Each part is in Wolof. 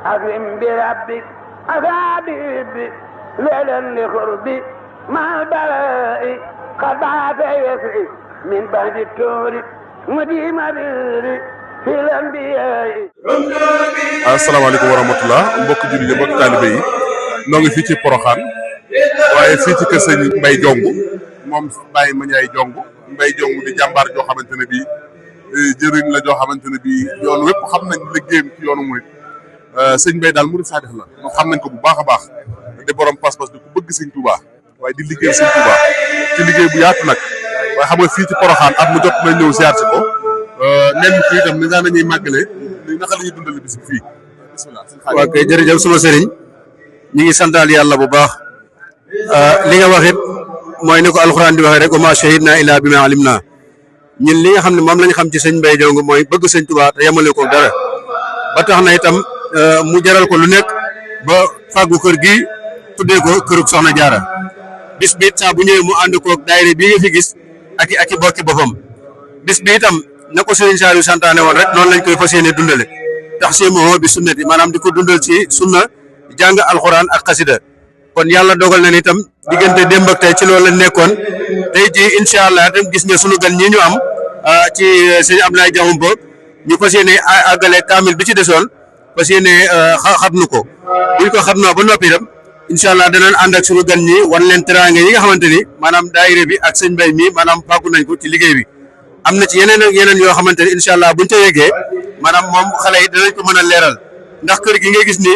أكرم بربك أصابي ليلا لقربي مع البلاء قد بعث يسري من بعد الكور مديم بيري في الأنبياء. asalaamaaleykum wa rahmatulah mbokk jullit yi mbokk taalibe yi noo ngi fii ci Porokhane waaye fii ci kër sëñ Mbaye Diong moom Baye Mandiaye Diong Mbaye Diong di jàmbaar joo xamante ne bii jëriñ la joo xamante ne bii yoon wépp xam nañ liggéeyam ci yoonu murit sëñ Mbaye daal murit saadix la moom xam nañ ko bu baax a baax di borom pas-pas di ku bëgg sëñ Touba waaye di liggéey sëñ Touba ci liggéey bu yaatu nag waaye xam nga fii ci Porokhane at mu jot na ñëw ziar si ko nen fii itam ni nga nañuy màggale naka la ñuy dundal bis bi fii bismillah. waaw kay jërëjëf suma sëriñ ñi ngi santaal yàlla bu baax li nga wax it mooy ni ko alxuraan di waxee rek wa maa shahidnaa illaa bimaa alimnaa ñun li nga xam ne moom lañ xam ci sëñ Mbaye Diong mooy bëgg sëñ Touba te yemale ko dara ba tax na itam mu jaral ko lu nekk ba fàggu kër gi tuddee ko kërug Soxna Jaara bis bi saa bu ñëwee mu ànd koog daayira bii nga fi gis ak i bokki boppam bis bi itam na ko sëriñ Saliou santaane woon rek noonu lañ koy fas yéene dundale tax si moo bi sunnati maanaam di ko dundal ci sunna jàng alxuraan ak xasida kon yàlla dogal na ni itam diggante démb ak tey ci loolu lañ nekkoon tey jii incha allah itam gis nga sunu gan ñi ñu am ci sëñ Abdoulaye Diakhoumpa ñu fas yéene àggale kaamil bi ci desoon fas yéene xatnu ko buñ ko xatnoo ba noppi itam incha allah danañ ànd ak sunu gan ñi wan leen teraange yi nga xamante ni maanaam daayira bi ak sëñ Mbaye mi maanaam fàggu nañ ko ci liggéey bi am na ci yeneen ak yeneen yoo xamante ni incha allah buñ ca yeggee maanaam moom xale yi danañ ko mën a leeral ndax kër gi ngay gis ni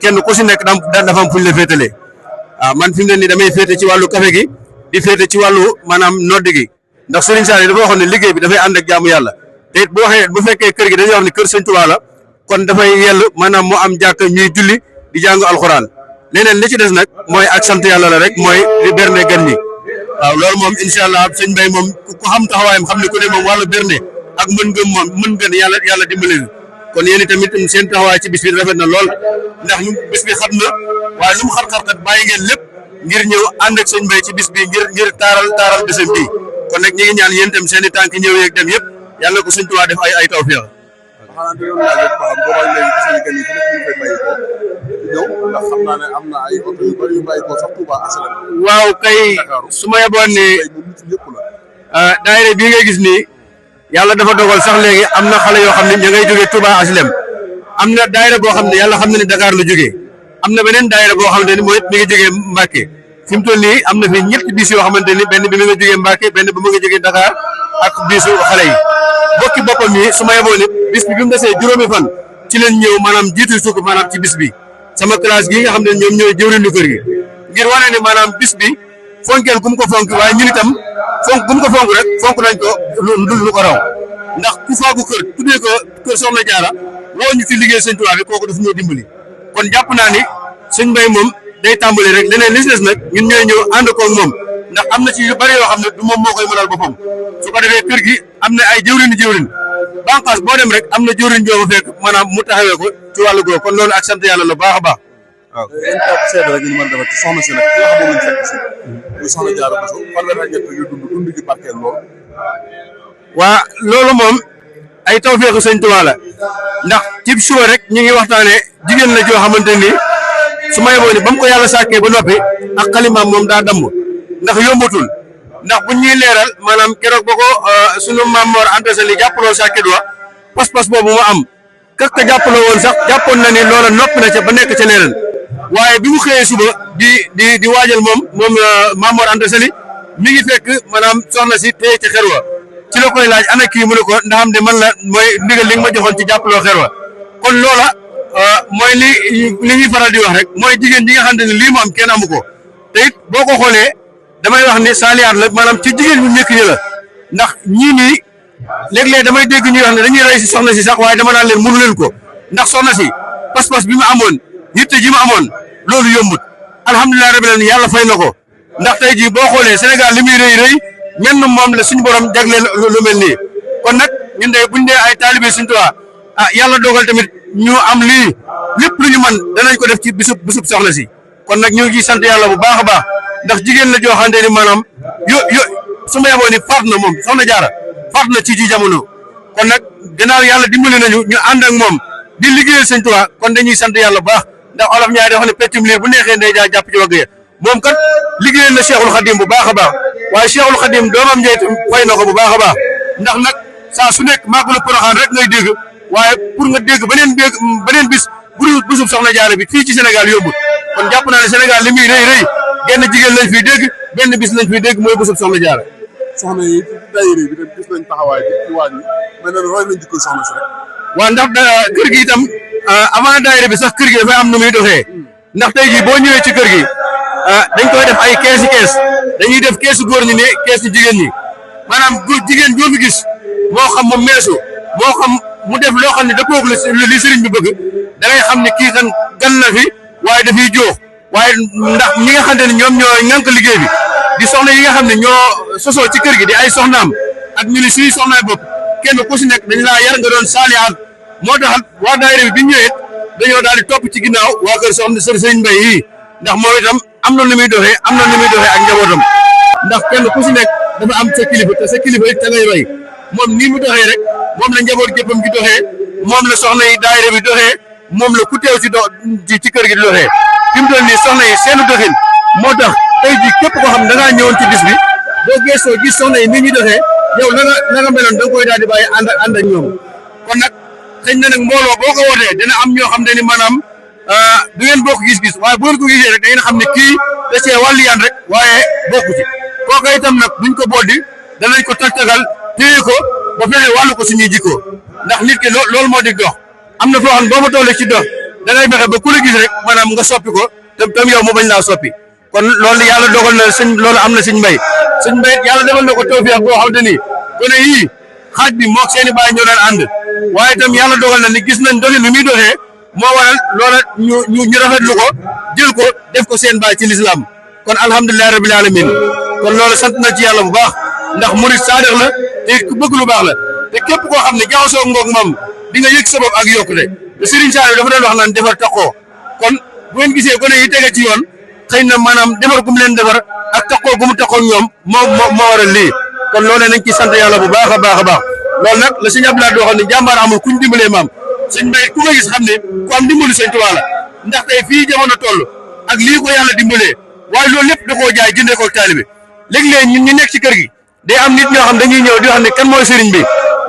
kenn ku si nekk dafa am fuñ la féetalee man fi mu ne nii damay féete ci wàllu café gi di féete ci wàllu maanaam nodd gi ndax Serigne Sall dafa waxoon ne liggéey bi dafay ànd ak jaamu yàlla te it bu waxee bu fekkee kër gi dañuy wax ne kër Sëñ Tuubaa la kon dafay yell maanaam mu am jàkk ñuy julli di jàng alxuraan leneen li ci des nag mooy ak sant yàlla la rek mooy di berne gan ñi waaw loolu moom incha allah sëñ Mbaye moom ku xam taxawaayam xam ne ku ne moom wàllu berne ak mën ngëm moom mën ngën yàlla dimbali kon yéen tamit seen taxawaay ci bis bi rafet na lool ndax ñu bis bi xam na waaye lu mu xar-xarkat bàyyi ngeen lépp ngir ñëw ànd ak sëñ Mbaye ci bis bi ngir taaral bésam bii kon nag ñi ngi ñaan yéen tam seen i tànk ñëw yeeg dem yëpp yàlla ko sëñ Tuubaa def ay tawfeex. xanaa dañoo laaj rek ba xam boo waxee léegi gis nañ que ni fi nekk ñu koy bàyyi ko ñëw ndax xam naa ne am na ay oto yu bëri yu bàyyi ko sax Touba asalam. waaw kay su ma yeboon ne daayira bii ngay gis nii yàlla dafa dogal sax léegi am na xale yoo xam ne ña ngay jógee Touba aslem am na daayira boo xam ne yàlla xam na ne Dakar la jógee am na beneen daayira boo xamante ni mooy mi ngi jógee Mbacke fi mu toll nii am na fi ñetti bis yoo xamante ni benn bi mi nga jógee Mbacke benn bi mu nga jógee Dakar ak bisu xale yi bokki boppam yi su ma yeboo ne bis bi mu desee juróomi fan ci leen ñëw maanaam jiitu suuf maanaam ci bis bi sama classe gi nga xam ne ñoom ñooy jëwriñu kër gi ngir wane ne maanaam bis bi fonkeel gu mu ko fonk waaye ñun itam fonk gu mu ko fonk rek fonk nañ ko lu ko raw ndax ku faagu kër tuddee ko kër Soxna Jaara woo ñu fi liggéey sëñ Tuubaa bi kooku daf ñoo dimbali kon jàpp naa ni sëñ Mbaye moom day tàmbali rek leneen li ci des nag ñun ñooy ñëw ànd koog moom ndax am na ci yu bari yoo xam ne du moom moo koy mënal boppam su ko defee kër gi am na ay jëwriñ banqaas boo dem rek am na jëwriñ joo fa fekk maanaam mu taxawee ko ci wàllu googu kon loolu ak sant yàlla la baax a baax. waaw yéen toog seede rek ñu mën defar ci soxna si nag ki nga xam ne fekk si muy Soxna Jaara Bousso fanweeri ak ñett yu dund gi barkeel lool. waa loolu moom ay tawfeexu sëñ Tuubaa la ndax ci suba rek ñu ngi waxtaanee jigéen la joo xamante ni su ma yeboo ni ba mu ko yàlla sàkkee ba noppi ak xalimaam moom daa damm ndax yombatul ndax buñ ñuy leeral maanaam keroog ba ko sunu maam Mor Anta Sali jàppaloo sàkket wa pas-pas boobu mu am kak ka jàppaloo woon sax jàppoon na ni loola noppi na ca ba nekk ca leneen waaye bi mu xëyee suba di waajal moom maam Mor Anta Sali mi ngi fekk maanaam soxna si téye ci xer wa ci la koy laaj ana kii mu ne ko ndaxam de man la mooy ndigal li nga ma joxoon ci jàppaloo xer wa kon loola mooy li ñuy faral di wax rek mooy jigéen ñi nga xam ne lii mu am kenn amu ko te it boo ko xoolee damay wax ni saaliyaat la maanaam ci jigéen ñu nekk ñi la ndax ñii nii léeg-léeg damay dégg ñuy wax ne dañuy rey si soxna si sax waaye dama naan leen mënu leen ko ndax soxna si pas-pas bi mu amoon yitte ji mu amoon loolu yombut alhamdulilah rabbil alamin yàlla fay na ko ndax tey jii boo xoolee Sénégal li muy rëy rëy ñenn moom la suñu borom jagleel lu mel nii kon nag ñun de buñ dee ay taalibe Sëñ Tuubaa yàlla dogal tamit ñu am lii lépp lu ñu mën danañ ko def ci bisub soxna si kon nag ñu ngi sant yàlla bu baax a baax ndax jigéen la joo xamante ni maanaam su ma yaboo ni faat na moom Soxna Jaara faat na ci jamono kon nag gannaaw yàlla dimbali nañu ñu ànd ak moom di liggéeyal sëñ Tuubaa kon dañuy sant yàlla bu baax ndax olof ñaari dafa ne peccum liir bu neexee ndey jaa jàpp ci wagg ya moom kat liggéeyal na Cheikhul Khadim bu baax a baax waaye Cheikhul Khadim doomam njëy fay na ko bu baax a baax ndax nag saa su nekk màggalu Porokhane rek ngay dégg waaye pour nga dégg beneen bis bu bisub soxna Jaara bi fii ci Sénégal yóbbul kon jàpp naa ne Sénégal li muy rëy genn jigéen lañ fiy dégg benn bis lañ fiy dégg mooy bisub soxna Jaara. soxna yi ci daayira bi dem gis nañ taxawaay bi ci waaj yi mais nag roy nañ jikko soxna si rek. waaw ndax kër gi itam avant daayira bi sax kër gi dafay am nu muy doxee ndax tey jii boo ñëwee ci kër gi dañ koy def ay kees dañuy def keesu góor ñi ne keesu jigéen ñi maanaam jigéen joo fi gis moo xam moom meesu moo xam mu def loo xam ne dëppoo ak li sëriñ bi bëgg da ngay xam ne kii kan gan na fi waaye dafay joox waaye ndax ñi nga xam ne ñoom ñoo ŋànk liggéey bi di soxna yi nga xam ne ñoo sosoo ci kër gi di ay soxnaam ak ñu ni suñu soxnaay bopp kenn ku si nekk dañ laa yar nga doon saalihaat moo tax waa daayira bi ñëwee dañoo daal di topp ci ginnaaw waa kër soxna sëriñ Mbay yi ndax moom itam am na nu muy doxee ak njabootam ndax kenn ku si nekk dafa am sa kilifa te sa kilifa it te ngay roy moom nii mu doxee rek moom la njaboot géppam gi doxee moom la soxna yi daayira bi doxee moom la ku teew ci kër gi di doxee fi mu toll nii soxna yi seenu doxin moo tax tey jii képp koo xam da ngaa ñëwoon ci bis bi boo geesoo gis soxna yi nii ñuy doxee yow na nga meloon da nga koy daal di bàyyi ànd ak ñoom kon nag xëy na nag mbooloo boo ko wootee dina am ñoo xam ne ni maanaam du ngeen bokk gis-gis waaye bu ngeen ko gisee rek da ngeen xam ne kii da cee wàllu yaan rek waaye bokku ci kooku itam nag buñ ko boddi danañ ko tagtagal téye ko ba fexe wàllu ko suñuy jikko ndax nit ki loolu moo di dox am na foo xam ne boo ma tollee ci dox da ngay fexe ba ku la gis rek maanaam nga soppi ko tam yow mu bañ laa soppi kon loolu yàlla dogal na loolu am na sëñ Mbay yàlla defal na ko tawfiix boo xam te ni gone yii xaaj bi moog seeni baay ñoo daan ànd waaye itam yàlla dogal na ni gis nañ doxin bi muy doxee moo waral loola ñu rafetlu ko jël ko def ko seen baay ci lislaam kon alhamdulilah rabbil alamin kon loolu sant na ci yàlla bu baax ndax murid saadiq la te ku bëgg lu baax la te képp koo xam ne jaxasoo ngoog moom di nga yëg sa bopp ak yokkute te Serigne Saliou dafa doon wax naan defar taxoo kon bu ngeen gisee gone yi tege ci yoon xëy na maanaam defar gu mu leen defar ak taxoo gu mu taxoo ñoom moo waral lii kon loolee nañ ci sant yàlla bu baax a baax a baax loolu nag la sëñ Abdoulaye doo xam ne jàmbaar amul kuñ dimbalee maam sëñ Mbay ku nga gis xam ne ku am dimbalu sëñ Tuubaa la ndax tey fii jamono toll ak lii ko yàlla dimbalee waaye loolu lépp da koo jaay jëndee ko taalibe léeg-léeg ñun ñu nekk ci kër gi day am nit ñoo xam dañuy ñëw di wax ne kan mooy sëriñ bi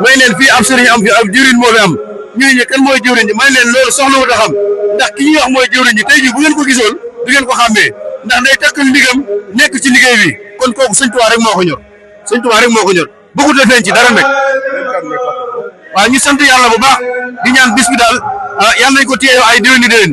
may leen fii am sëriñ am fi ab jëwriñ moo fi am ñu ne kan mooy jëwriñ ji may leen loolu soxla wut a xam ndax ki ñuy wax mooy jëwriñ ji tey jii bu ngeen ko gisoon du ngeen ko xàmmee ndax day takkal ndigam nekk ci liggéey bi kon kooku sëñ Tuubaa rek moo ko ñor sëñ Tuubaa rek moo ko ñor bëggut a feeñ ci dara nag waaw ñu sant yàlla bu baax di ñaan bis bi daal yàlla nañ ko téye ay déwéni déwén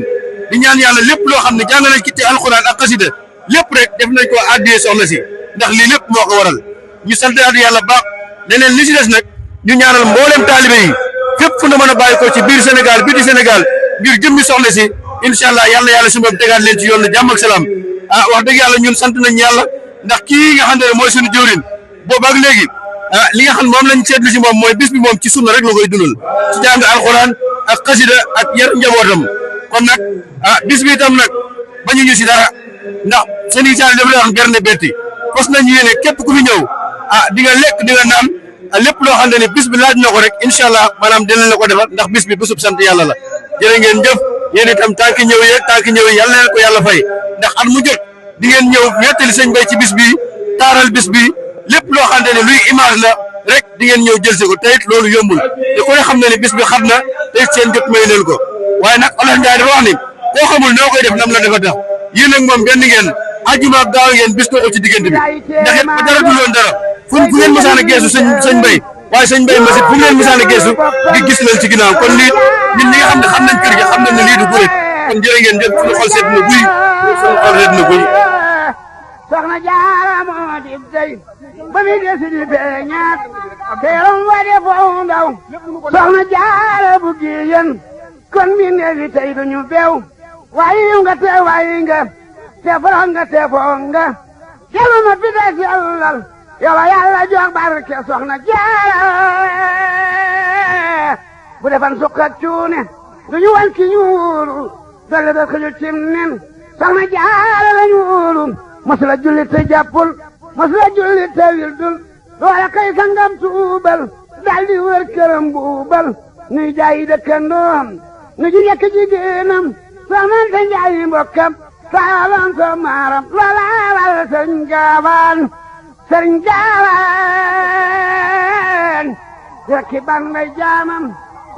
di ñaan yàlla lépp loo xam ne jàng nañ ci te alxuraan ak xasida lépp rek def nañ ko addiyee soxna si ndax lii lépp moo ko waral ñu sant yàlla bu baax leneen li si des nag ñu ñaanal mboolem taalibe yi fépp fu na mën a bàyyi ko ci biir Sénégal bii di Sénégal ngir jëmmi soxna si incha allah yàlla su ma tegaat leen ci yoon na jàmm ak salaam wax dëgg yàlla ñun sant nañ yàlla ndax kii nga xam ne mooy suñu jëwrin boobu ak léegi li nga xam moom lañ seetlu ci moom mooy bis bi moom ci sunna rek la koy dundal ci jàng alxuraan ak xasida ak yar njabootam kon nag bis bi itam nag bañu ñu si dara ndax seen i dafa lay wax berne betti fas nañ yéene képp ku fi ñëw di nga lekk di nga naan lépp loo xam ne bis bi laaj na ko rek incha allah maanaam dinañ la ko defal ndax bis bi bisub sant yàlla la jërë ngeen jëf yéen itam tànk ñëw yàlla na ko yàlla fay ndax at mu jot di ngeen ñëw wettali sëñ Mbay ci bis bi taaral bis bi lépp loo xam ne luy image la rek di ngeen ñëw jël si ko te it loolu yombul te ku ne xam ne bis bi xam na te it seen jot may leen ko waaye nag Olof Njaay dafa wax ni koo xamul noo koy def nam la dafa tax yéen nag moom benn ngeen àjjuma ak gaaw ngeen bis ko ci diggante bi ndax it ba dara du loon dara fu ngeen mosaan a geesu sëñ Mbay waaye sëñ Mbay masit fu ngeen mosaan a geesu di gis leen ci ginnaaw kon lii ñun ñi nga xam ne xam nañ kër gi xam nañ ne lii du guret kon jërë ngeen jëf suñu xol seet na guy suñu xol seet na guy soxna Jaara moo di dey ba mi desi di feeñaat teeram wa de foo ndaw soxna Jaara bu giyen kon mi neefi tey duñu beew waayi nga te foro nga te foo nga kelu ma fi des yàllal yow yàlla jox barke soxna Jaara bu defan sukk ak cuune duñu wan ki ñuulu dolle da ko ñu cim nen soxna Jaara la ñuulu masula julli te jàppul masula julli te wildul loola kay sangam tuubal daldi wër këram buubal nuy jaayi dëkkandoom nu ji njëkk jigéenam soxna Anta Njaay mbokkam saalan so maaram loolaalal sëriñ gaawaan rekki ban may jaamam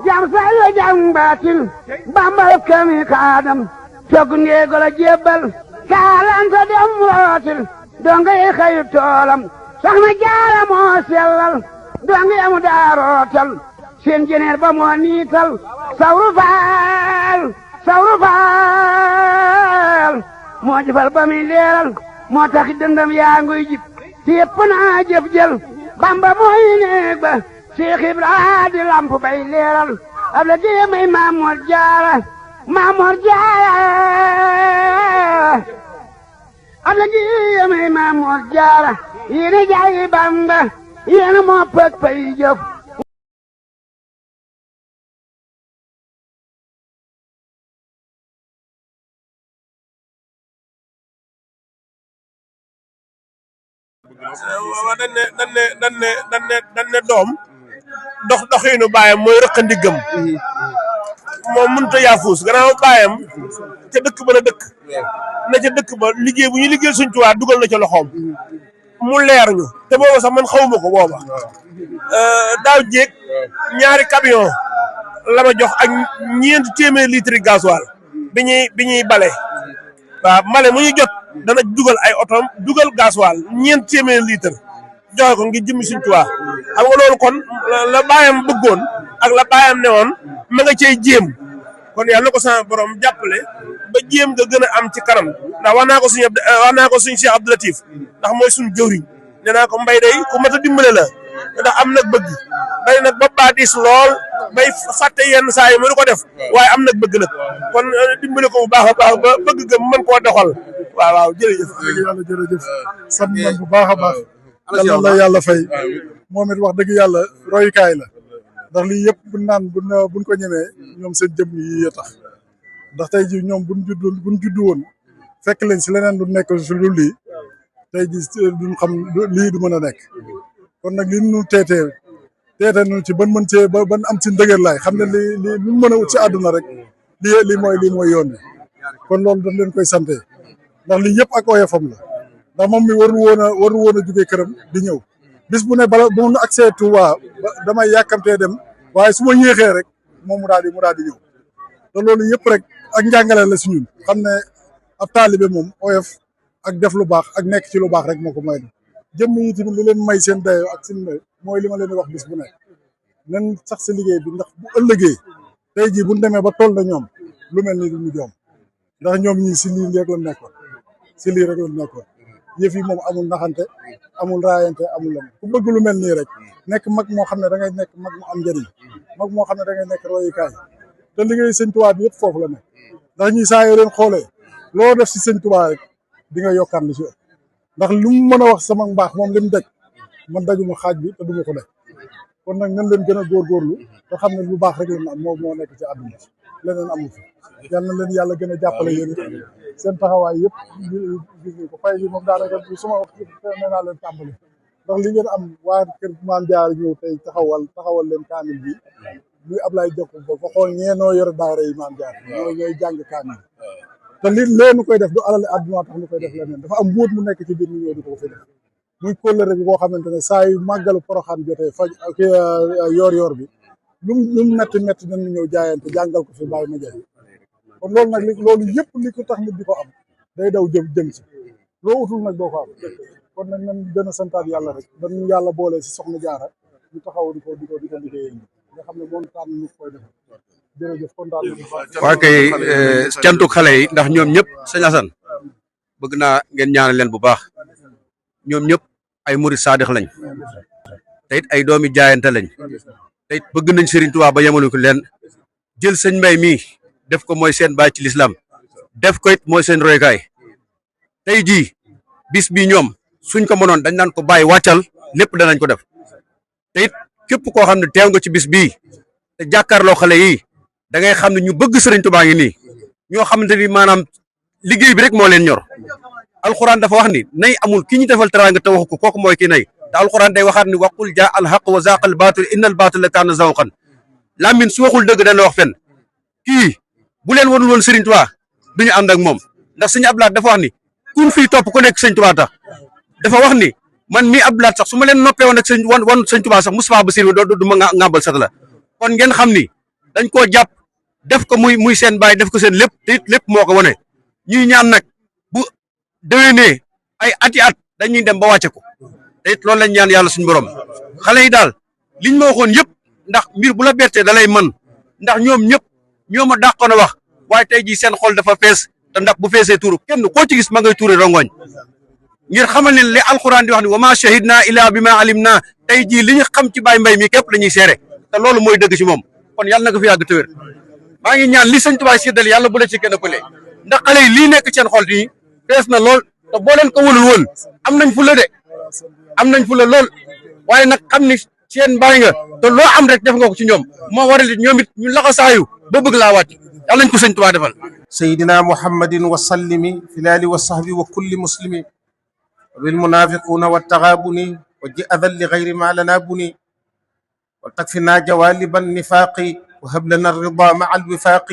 jam say la jam baatin bambal kami kaadam togg ndeego la jébbal kaalanta dem rootil donga yi xëyu toolam soxna Jaara moo sellal donga yamu daa rootal seen jeneer ba moo niital sawru faal moo jëfal ba muy leeral moo tax dëndam yaa nguy jib si yëpp naa jëf jël Bamba mooy néeg ba Seex Ibra di lamp bay leeral ab la dee may Maamoor Jaara ab la dee may Maamoor Jaara yéena jaay Bamba yéena moo pëg pay jëf dañ ne doom doxiinu baayam mooy rëq ndiggam moom mënut a yaafuus gannaaw baayam ca dëkk ba la dëkk na ca dëkk ba liggéey bu ñu liggéey Sëñ Tuubaa dugal na ca loxoom mu leer ñu te booba sax man xawma ko booba daaw jéeg ñaari camion la ma jox ak ñeenti téeméeri litre gasoil bi ñuy bale waaw male mu ñu jot dana dugal ay otoom dugal gasoil ñeenti téeméeri litre joxe ko ngir jëmmi Sëñ Tuubaa xam nga loolu kon la baayam bëggoon ak la baayam ne woon ma nga cey jéem kon yàlla na ko sama borom jàppale ba jéem nga gën a am ci kanam ndax wax naa ko suñ Cheikh Abdou Latif ndax mooy suñ jëwriñ nee naa ko mbay day ku mat a dimbale la ndax am nag bëgg day nag ba baa diis lool bay fàtte yenn saa yi mënu ko def waaye am nag bëgg nag kon dimbale ko bu baax a baax ba bëgg ga mën koo doxal waaw jërëjëf jërëjëf sant nañ bu baax a baax yàlla la yàlla fay moom it wax dëgg yàlla royukaay la ndax lii yëpp buñ ko ñemee ñoom seen jëm yi tax ndax tey ji ñoom buñ juddu woon fekk leen si leneen lu nekk si lu lii tey ji duñ xam lii du mën a nekk kon nag li ñu teete nu ci ban mën cee ban am ci ndëgër laay xam ne li lu mën a wut ci àdduna rek lii mooy yoon bi kon loolu dañ leen koy sante ndax lii yëpp ak oyofam la ndax moom mi warul woon a jógee këram di ñëw bis bu ne bala bu mu accès Touba damay yàkkamtee dem waaye su ma yéexee rek moom mu daal di ñëw te loolu yëpp rek ak njàngale la si ñun xam ne ab taalibe moom oyof ak def lu baax ak nekk ci lu baax rek moo ko may jëmm yi tamit li leen may seen dayoo ak seen may mooy li ma leen di wax bis bu nekk nañ sax si liggéey bi ndax bu ëllëgee tey jii bu ñu demee ba toll na ñoom lu mel ni du ñu joom ndax ñoom ñii si lii rek la nekkoon yëf yi moom amul naxante amul raayante amul lam ku bëgg lu mel nii rek nekk mag moo xam ne da ngay nekk mag mu am njëriñ mag moo xam ne da ngay nekk royukaay te liggéey Sëñ Tuubaa bi yëpp foofu la nekk ndax ñi saa yoo leen xoolee loo def si Sëñ Tuubaa rek di nga yokkaat li si ëpp ndax lu mu mën a wax sama mbaax moom li mu daj man dajuma xaaj bi te duma ko def kon nag nañ leen gën a góorgóorlu te xam ne lu baax rek la am moo nekk ci àdduna leneen amul fi yal na leen yàlla gën a jàppale yéen seen taxawaay yëpp gis nga ko fay bi moom daanaka suma wax nee naa leen tàmbali ndax li ngeen am waa kër Maam Jaara ñëw tey taxawal leen kaamil bi luy Ablaye Jokk ba fa xool ñeenoo yore daara yi Maam Jaara ñooy jàng kaamil te li leenu koy def du alale àdduna tax ñu koy def leneen dafa am mbóot mu nekk ci biir ñu ñëw di ko fi def muy kóllëre bi boo xamante ne saa yu màggalu Poroxaan jotee faj ak yor bi lu mu metti nañu ñëw jaayante jàngal ko fi bàyyi ma jaay kon loolu nag loolu yëpp li ko tax nit di ko am day daw jëm si loo utul nag doo ko am kon nag nañ gën a santaat yàlla rek dañu yàlla boole si Soxna Jaara ñu taxaw di ko liggéeyee nga xam ne moom tànn ñu koy def jërëjëf kontaan waa kay cantuk xale yi ndax ñoom ñëpp sëñ Assane bëgg naa ngeen ñaanal leen bu baax ñoom ñëpp ay murid saadix lañ te it ay doomi jaayante lañ te it bëgg nañ Serigne Touba ba yemalu ko leen jël sëñ Mbay mii def ko mooy seen baay ci lislaam def ko it mooy seen roykaay tey jii bis bi ñoom suñ ko mënoon dañ naan ko bàyyi wàccal lépp danañ ko def te it képp koo xam ne teew nga ci bis bii te jàkkaarloo xale yi da ngay xam ne ñu bëgg Serigne Touba ngi nii ñoo xamante ni maanaam liggéey bi rek moo leen ñor alxuraan dafa wax ni nay amul ki ñu defal teraanga te waxu ko kooku mooy ki nay te alxuraan day waxaat ni waqul jaa al haqq wa zaaqal baatil innal baatila kaana zawqan làmmiñ su waxul dëgg dana wax fen kii bu leen wanul woon Serigne Touba duñu ànd ak moom ndax sëñ Abdou Lahad dafa wax ni kun fii topp ku nekk sëñ Touba tax dafa wax ni man mii Abdou Lahad sax su ma leen noppee woon ak sëñ wan sëñ Touba sax Moustapha Bassirou du ma ngàmbal sat la kon ngeen xam ni dañ koo jàpp def ko muy seen baay def ko seen lépp te it lépp moo ko wane ñuy ñaan nag bu déwénee ay ati at dañuy dem ba wàcce ko te it loolu lañ ñaan yàlla suñu borom xale yi daal liñ ma waxoon yëpp ndax mbir bu la bettee da lay mën ndax ñoom ñëpp ñoo ma dàqoon a wax waaye tey jii seen xol dafa fees te ndax bu feesee tuuru kenn koo ci gis ma ngay tuure rongoñ ngir xamal ne li alxuraan di wax ni wa ma shahidna illa bi ma alim na tey jii li ñu xam ci Baye Mbaye mi képp la ñuy seere te loolu mooy dëgg ci moom kon yàlla na ko fi yàgg tëwér maa ngi ñaan li sëñ Tuubaa séddale yàlla bu la ci kenn ëppale ndax xale yi lii nekk seen xol nii fees na lool te boo leen ko wëlul woon am nañ fu la de am nañ fu la lool waaye nag xam ni seen baay nga te loo am rek def nga ko ci ñoom moo waral it ñoom it ñu laxasaayu ba bëgg laa wàcc yàlla nañ ko sëñ Tuubaa defal سيدنا محمد وسلم في الآل والصحب وكل مسلم وبالمنافقون والتغابن وجأذا لغير ما لنا بني وتكفنا جوالب النفاق وهب لنا الرضا مع الوفاق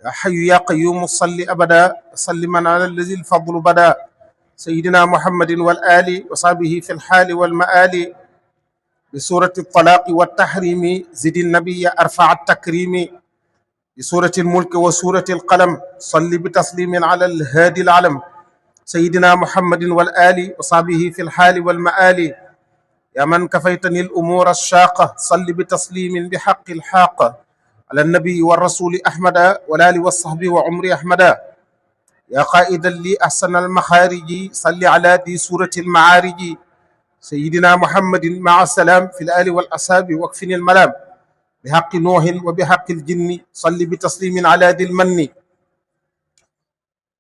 يا حي يا قيوم صل أبدا سلما على الذي الفضل بدا سيدنا محمد والآل وصحبه في الحال والمآل بسورة الطلاق والتحريم زد النبي أرفع التكريم بسورة الملك وسورة القلم صل بتسليم على الهادي العلم سيدنا محمد والآل وصحبه في الحال والمآل يا من كفيتني الأمور الشاقة صل بتسليم بحق الحاقة على النبي والرسول أحمد والآل والصحب وعمر أحمدا يا قائدا لي أحسن المخارج صل على ذي سورة المعارج سيدنا محمد مع السلام في الآل والأصحاب واكفني الملام بحق نوح وبحق الجن صل بتسليم على ذي المن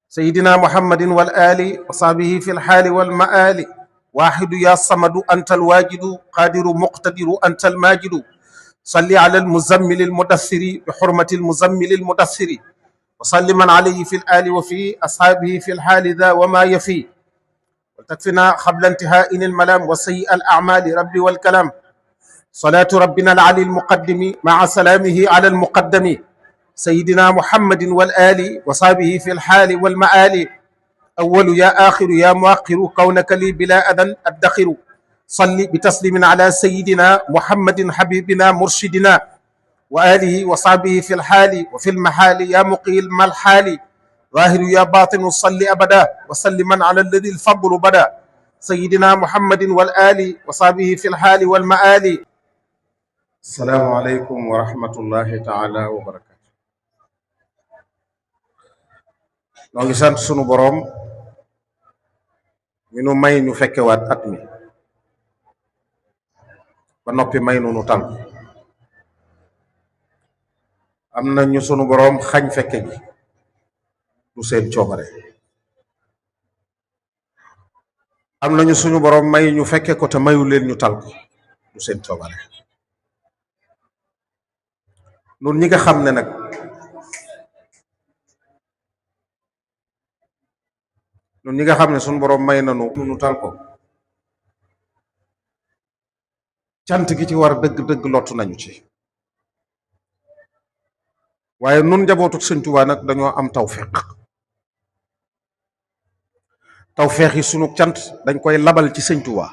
سيدنا محمد والآل وصحبه في الحال والمآل واحد يا صمد أنت الواجد قادر مقتدر أنت الماجد صل على المزمل المدثر بحرمة المزمل المدثر وصل من عليه في الآل وفي أصحابه في الحال ذا وما يفي وتكفنا قبل انتهاء الملام وسيء الأعمال رب والكلام صلاة ربنا العلي المقدم مع سلامه على المقدم سيدنا محمد والآل وصحبه في الحال والمآل أول يا آخر يا مؤخر كونك لي بلا أذى أدخر صل بتسليم على سيدنا محمد حبيبنا مرشدنا وآله وصحبه في الحال وفي المحال يا مقيل ما الحال ظاهر يا باطن صل أبدا وسلما على الذي الفضل بدا سيدنا محمد والآل وصحبه في الحال والمآل السلام عليكم ورحمة الله تعالى وبركاته noo ngi sant sunu boroom mi nu may ñu fekkewaat at mi ba noppi may nu tal am na ñu sunu boroom xañ fekke gi du seen coobare am nañu suñu boroom may ñu fekke ko te mayu leen ñu tal ko du seen coobare nun ñi nga xam ne nag nun ñi nga xam ne suñu boroom may nanu nu tal ko cant gi ci war dëgg-dëgg lottu nañu ci waaye nun njabootu Sëñ Tuubaa nag dañoo am tawfeex yi sunu cant dañ koy labal ci Sëñ Tuubaa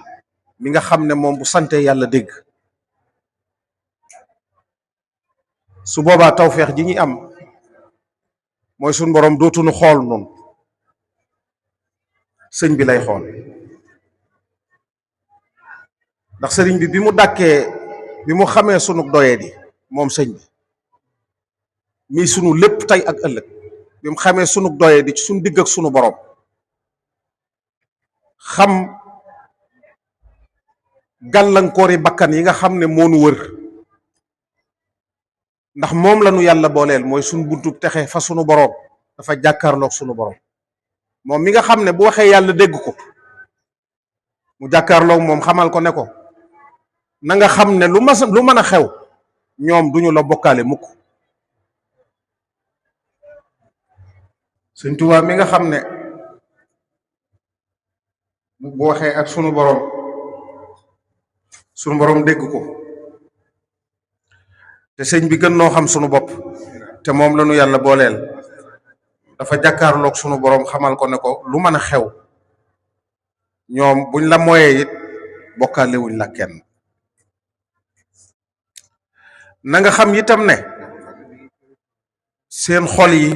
mi nga xam ne moom bu sante yàlla dégg su boobaa tawfeex ji ñuy am mooy sunu boroom dootuñu xool noonu sëñ bi lay xool ndax sëriñ bi bi mu dàkkee bi mu xamee sunu doyee di moom sëñ bi mii sunu lépp tey ak ëllëg bi mu xamee sunu doyee di ci sunu digg ak sunu boroom xam gàllankoori bakkan yi nga xam ne moo nu wër ndax moom la nu yàlla booleel mooy sunu buntu texe fa sunu boroom dafa jàkkaarloog sunu boroom moom mi nga xam ne bu waxee yàlla dégg ko mu jàkkaarloog moom xamal ko ne ko na nga xam ne lu mën a xew ñoom duñu la bokkaale mukk Sëñ Tuubaa mi nga xam ne bu waxee ak sunu boroom dégg ko te sëñ bi gën noo xam sunu bopp te moom la nu yàlla booleel dafa jàkkaarloog sunu boroom xamal ko ne ko lu mën a xew ñoom buñ la moyee it bokkaale wuñ la kenn. na nga xam itam ne seen xol yi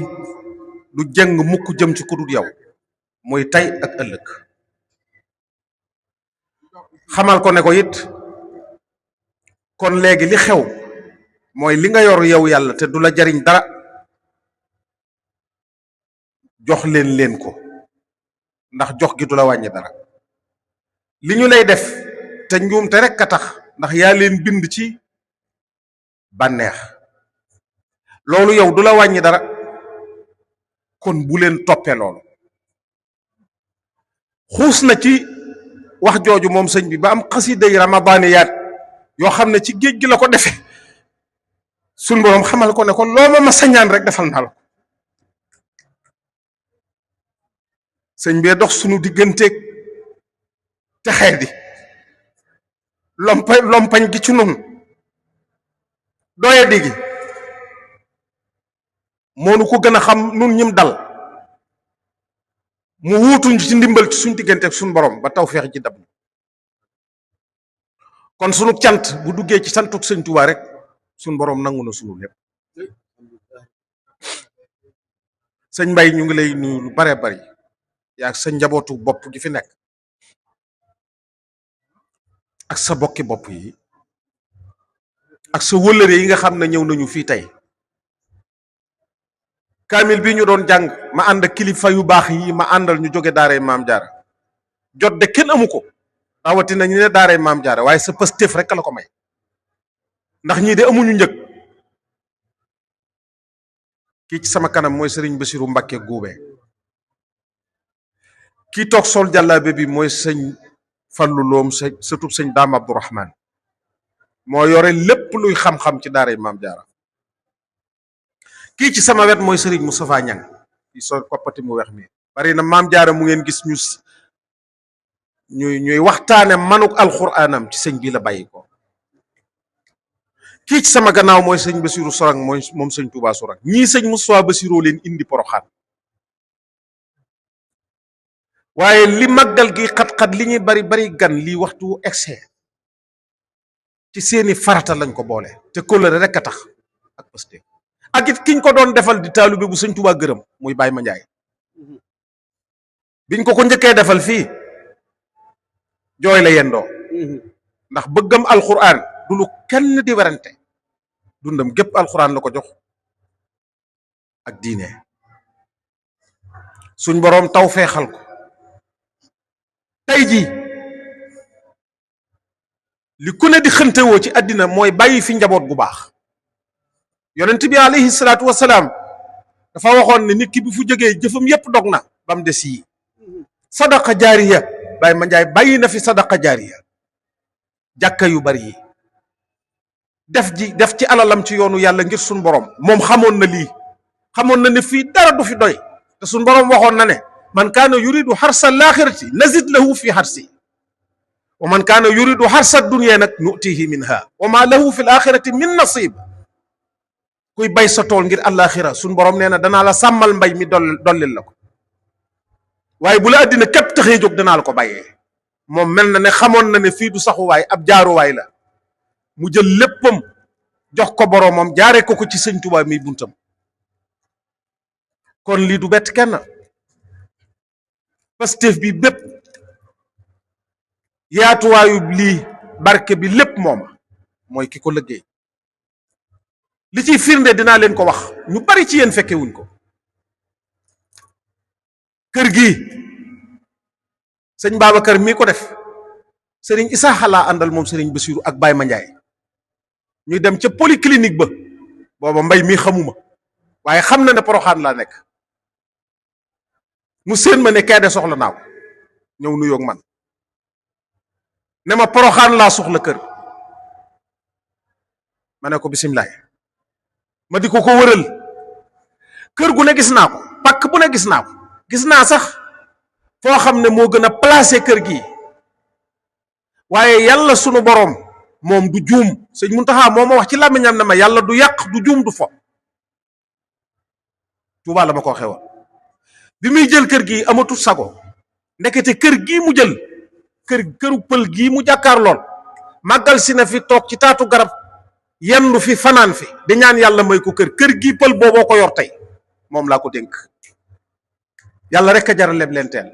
du jëng mukk jëm ci ku dul yow muy tey ak ëllëg. xamal ko ne ko it kon léegi li xew mooy li nga yor yow yàlla te du la jariñ dara jox leen ko ndax jox gi du la wàññi dara. li ñu lay def te njuumte rek a tax ndax yaa leen bind ci bànneex loolu yow du la wàññi dara kon bu leen toppee loolu. xuus na ci wax jooju moom sëñ bi ba am xasiday ramadaaniyaat yoo xam ne ci géej gi la ko defe suñ boroom xamal ko ne ko loo ma sañaan rek defal naa la ko. sëñ bee dox sunu digganteeg texee di lompañ gi ci nun doye digi moonu ko gën a xam nun ñim dal mu wuutuñ ci ndimbal ci suñ digganteeg suñ borom ba tawfeex ji dab kon sunu cant bu duggee ci santuk sëñ Tuubaa rek suñ borom nangu na sunu lépp. sëñ Mbay ñu ngi lay nuyu lu bare bari yaa sa njabootu bopp gi fi nekk ak sa bokki bopp yi ak sa wëllëre yi nga xam ne ñëw nañu fii tey. kaamil bi ñu doon jàng ma ànd ak kilifa yu baax yi ma àndal ñu jóge daaray maam jaara jot de kenn amu ko rawatina ñu ne daaray maam jaara waaye sa pëstéef rek la ko may ndax ñii de amuñu njëg. kii ci sama kanam mooy sëriñ Basiru Mbakke Guube, kii toog sol jàllaabe bi mooy sëñ Fallu Loom sa sëtub sëñ Daam Abdourahman moo yore lépp luy xam-xam ci daaray maam jaara. kii ci sama wet mooy sëriñ Moustapha Ñang kii soo koppati mu weex mi bari na maam jaara mu ngeen gis ñuy waxtaane manuk alxuraanam ci sëñ bi la bàyyi ko. kii ci sama gannaaw mooy sëñ Basiru Sorang moom sëñ Touba Sorang ñii sëñ Moustapha Basiru leen indi Poroxaan. waaye li màggal gi xat-xat li ñuy bari gan lii waxtu excès ci seeni farata lañ ko boole te kóllëre rek a tax ak pëste ak it kiñ ko doon defal di taalibe bu sëñ Tuubaa gërëm muy Baye Mandiaye biñ ko njëkkee defal fii jooy la yendoo ndax bëggam alxuraan du lu kenn di werante dundam gépp alxuraan la ko jox ak diine suñ boroom taw feexal ko tey jii li ku ne di xëntewoo ci àddina mooy bàyyi fi njaboot gu baax. yonent bi alayhi salaatu wasalaam dafa waxoon ne nit ki bi fu jógee jëfam yépp dog na ba mu des yi sadaqa jaariya Baye Mandiaye bàyyi na fi sadaqa jaariya jàkka yu bari yi def ci alalam ci yoonu yàlla ngir suñ borom moom xamoon na lii xamoon na ne fii dara du fi doy te suñ borom waxoon na ne man kaana yuridu xarsa laaxirati nazid lahu fi xarsi wa man kaana yuridu xarsa dunya nag nutihi minha wa ma lahu fi l axirati min nasib kuy bay sa tool ngir àllaaxira suñ borom nee na danaa la sàmmal mbay mi dollil la ko waaye bu la àddina képp taxee jóg danaa la ko bàyyee. moom mel na ne xamoon na ne fii du saxuwaay ab jaaruwaay la mu jël léppam jox ko boroomam jaaree ko ci sëñ Tuubaa mi buntam kon lii du bett kenn. Pastef bi bépp yaatuwaayu lii barke bi lépp moom mooy ki ko liggéey. li ciy firnde dinaa leen ko wax ñu bari ci yéen fekke wuñ ko. kër gi sëñ Babacar mii ko def sëriñ Issa xalaa àndal moom sëriñ Bassirou ak Baye Mandiaye ñuy dem ca polyclinique ba booba mbay mii xamuma waaye xam na ne Poroxaan laa nekk mu séen ma ne kee de soxla naa ko ñëw nuyoog man ne ma Poroxaan laa soxla kër ma ne ko bisimilah ma di ko wëral kër gu ne gis naa ko pakk bu ne gis naa ko gis naa sax foo xam ne moo gën a placé kër gi waaye yàlla sunu boroom moom du juum sëñ Muntaxa moo ma wax ci làmmiñam ne ma yàlla du yàq du juum du fo Touba la ma ko waxee woon bi muy jël kër gi amatul sago ndekete kër gii mu jël këru pël gii mu jàkkaar lool màggal si na fi toog ci taatu garab yendu fi fanaan fi di ñaan yàlla may ko kër gii pël booboo ko yor tey moom laa ko dénk yàlla rek a jaral leb leen teel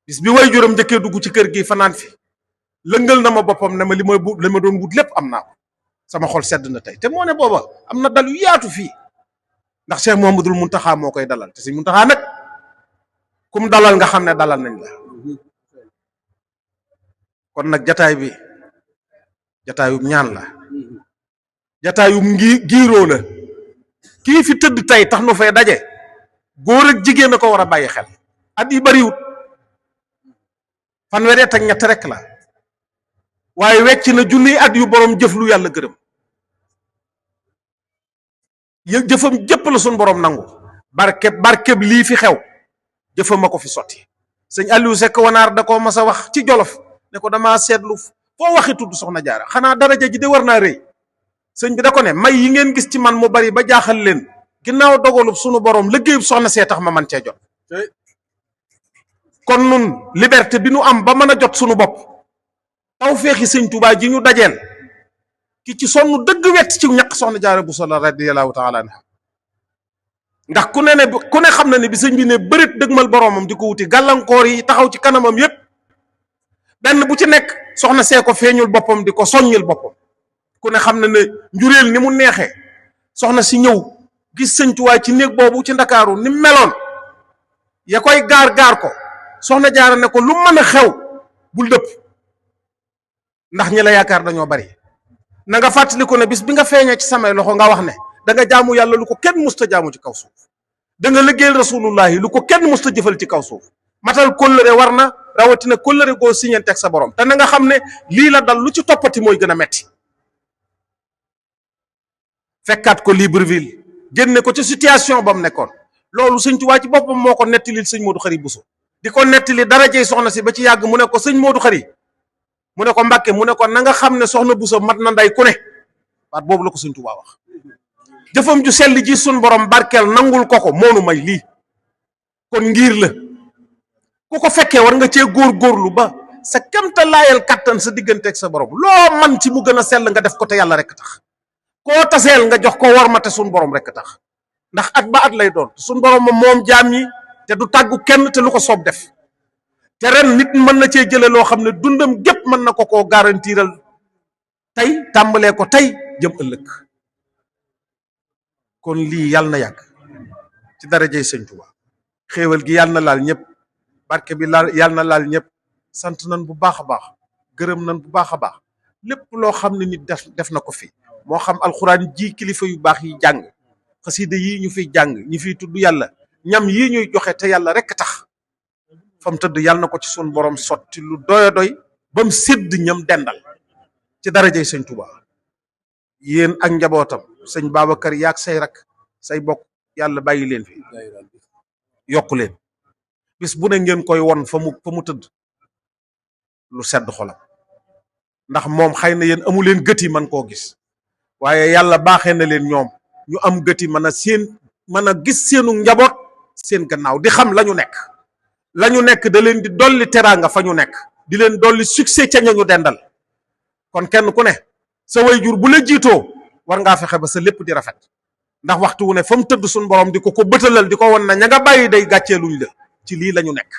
bis bi way juróom njëkkee dugg ci kër gi fanaan fi lëngal na ma boppam ne ma li ma doon wut lépp am naa ko sama xol sedd na tey te moo ne booba am na dal yu yaatu fii ndax Cheikh Mouhamadoul Mountakha moo koy dalal te si Mountakha nag kum dalal nga xam ne dalal nañ la kon nag jataay bi jataayum ñaan la jataayum giiroo la kii fi tëdd tey tax nu fay daje góor ak jigéen a ko war a bàyyi xel at yi bariwut fanweeri at ak ñett rek la waaye wecc na junniy at yu borom jëf lu yàlla gërëm jëfam jëpp la suñ borom nangu barkeb lii fi xew jëfam a ko fi sotti sëñ Aliou Seck wanaar da ko mas a wax ci Jolof ne ko damaa seetlu foo waxi tudd soxna jaara xanaa daraja ji de war naa rëy sëñ bi da ko ne may yi ngeen gis ci man mu bari ba jaaxal leen ginnaaw dogalub sunu borom liggéeyub soxna see tax ma man cee jot kon nun liberté bi nu am ba mën a jot sunu bopp taw feexi sëñ Tuubaa ji ñu dajeel ki ci sonn dëgg wet ci ñaq soxna jaara bu sola radiyallahu taala anha ndax ku ne xam na ne bi sëñ bi ne bërit dëgmal boroomam di ko wuti gàllankoor yi taxaw ci kanamam yépp benn bu ci nekk soxna see ko feeñul boppam di ko soññil boppam ku ne xam na ne njuréel ni mu neexee soxna si ñëw gis sëñ Tuubaa ci néeg boobu ci ndakaaru ni meloon ya koy gaar ko soxna jaara ne ko lu mën a xew bul dëpp ndax ñi la yaakaar dañoo bari na nga fàttaliku ne bis bi nga feeñee ci samay loxo nga wax ne da nga jaamu yàlla lu ko kenn musta jaamu ci kaw suuf da nga liggéeyal rasulullahi lu ko kenn musta jëfal ci kaw suuf matal kóllëre war na rawatina kóllëre goo siñante ak sa borom te na nga xam ne lii la dal lu ci toppati mooy gën a metti fekkaat ko Libreville génne ko ci situation ba mu nekkoon loolu sëñ Tuubaa ci boppam moo ko nettalil sëñ Modou Khari Bousso di ko nettali darajey soxna si ba ci yàgg mu ne ko sëñ Modou Khari mu ne ko Mbàkke mu ne ko na nga xam ne soxna Bousso mat na nday ku ne baat boobu la ko sëñ Tuubaa wax jëfam ju sell ji sun borom barkeel nangul ko moonu may lii kon ngir la ku ko fekkee war nga cee góorgóorlu ba sa kemta laayal kattan sa digganteeg sa borom loo man ci mu gën a sell nga def ko te yàlla rek tax koo taseel nga jox ko war ma te sun borom rek tax ndax at ba at lay doon sun borom moom jaam ñi te du tàggu kenn te lu ko soob def te ren nit mën na cee jële loo xam ne dundam gépp mën na ko koo garantiral tey tàmbalee ko tey jëm ëllëg kon lii yàlla na yàgg ci darajey sëñ Tuubaa xéewal gi yàlla na laal ñëpp barke bi laal yàlla na laal ñëpp sant nan bu baax a baax gërëm nan bu baax a baax lépp loo xam ne nit def na ko fi moo xam alxuraan ji kilifa yu baax yi jàng xasida yi ñu fiy jàng ñi fiy tudd yàlla ñam yii ñuy joxe te yàlla rek tax fam tëdd yàlla na ko ci sun borom sotti lu doy doy ba mu sédd ñam dendal ci darajey sëñ Tuubaa yéen ak njabootam sëñ Babacar yaag say rak say bokk yàlla bàyyi leen fi yokku leen bis bu ne ngeen koy won fa mu tëdd lu sedd xolam ndax moom xëy na yéen amu leen gët yi man koo gis waaye yàlla baaxee na leen ñoom ñu am gët yi mën a gis seenu njaboot seen gannaaw di xam la ñu nekk da leen di dolli teraanga fa ñu nekk di leen dolli succès ca ñañu dendal kon kenn ku ne sa wayjur bu la jiitoo war ngaa fexe ba sa lépp di rafet ndax waxtu wu ne fa mu tëdd suñ borom di ko bëtalal di ko won na ña nga bàyyi day gàcceeluñ la ci lii la ñu nekk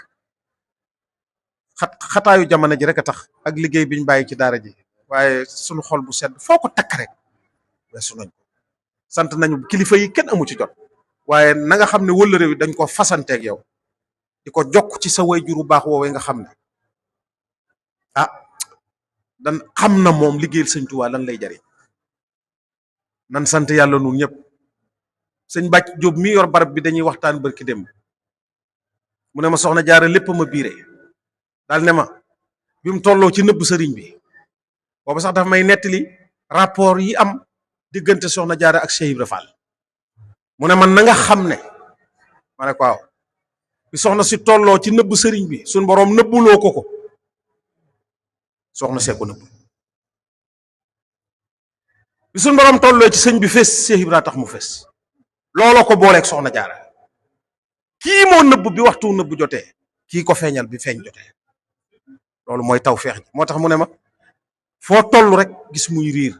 xataayu jamono ji rek a tax ak liggéey biñ bàyyi ci daara ji waaye suñu xol bu sedd foo ko takk rek weesu nañ ko sant nañu kilifa yi kenn amu ci jot waaye na nga xam ne wëllëre wi dañ ko fasanteeg yow di ko jokk ci sa wayjur bu baax woowee nga xam ne dan xam na moom liggéeyal sëñ Tuubaa lan lay jariñ nan sant yàlla nun ñëpp sëñ Bàcc Jóob mi yor barab bi dañuy waxtaan barki dem mu ne ma soxna jaara lépp ma biire daal ne ma bi mu tolloo ci nëbb sëriñ bi boobu sax dafa may nettali rapport yi am diggante soxna jaara ak Cheikh Ibra Fall mu ne man na nga xam ne ma ne ko waaw bi soxna si tolloo ci nëbb sëriñ bi suñ boroom nëbbuloo ko soxna see ko nëbb bi suñ boroom tolloo ci sëñ bi fees Cheikh Ibra tax mu fees looloo ko booleeg soxna jaara kii moo nëbb bi waxtu nëbb jotee kii ko feeñal bi feeñ jotee loolu mooy tawfeex ji moo tax mu ne ma foo toll rek gis muy riir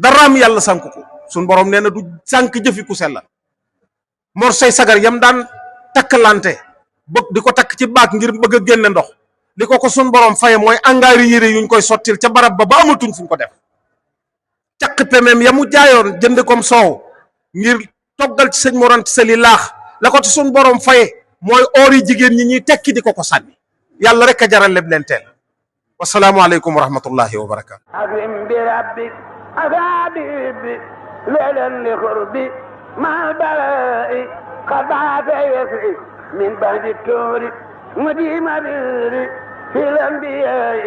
daraam yàlla sànk ko suñ borom nee na du sànk jëfi ku sella mor say sagar yam daan takkalante bëgg di ko takk ci baak ngir bëgg a génne ndox li ko suñ borom faye mooy angaari yére yuñ koy sottil ca barab ba amatuñ fuñ ko def caq pemem ya mu jaayoon jënd kom soow ngir toggal ci sëñ Mor Anta Sali laax la ko ci suñ borom faye mooy oor yi jigéen ñi ñuy tekki di ko sànni yàlla rek a jaral leb leen teel wasalaamu aleykum wa rahmatullahi wa barakaatu أكرم بربك أفادي ليلا لقربي مع البلاء قد بعث يسري من بعد التور مديم بري في الأنبياء